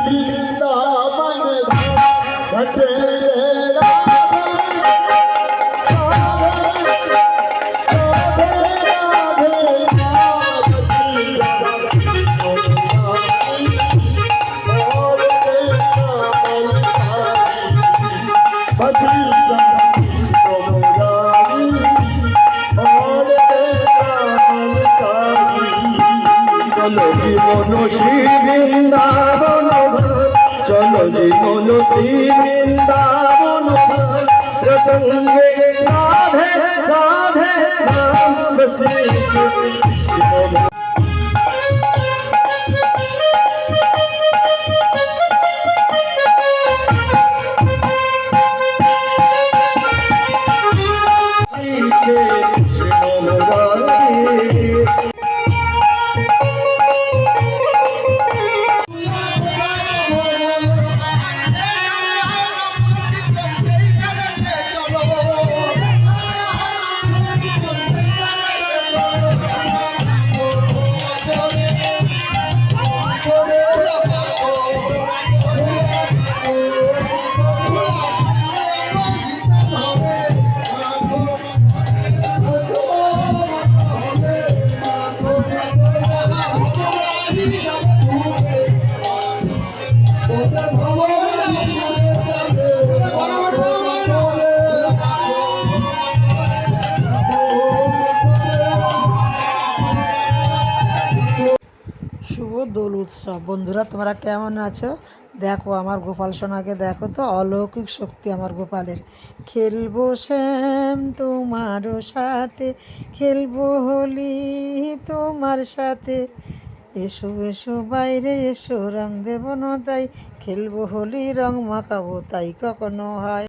वृंदावन घटे चलो जीवन श्री वृंदावन चलो जीवन श्री वृंदावन रटंगे राधे राधे राम श्री कृष्ण। শুভ দোল উৎসব। বন্ধুরা তোমরা কেমন আছো? দেখো আমার গোপাল সোনাকে দেখো তো, অলৌকিক শক্তি আমার গোপালের। খেলবো শ্যাম তোমার সাথে, খেলবো হোলি তোমার সাথে, এসো এসো বাইরে এসো রং দেব না তাই, খেলবো হোলি রং মাখাবো তাই কখনো হয়।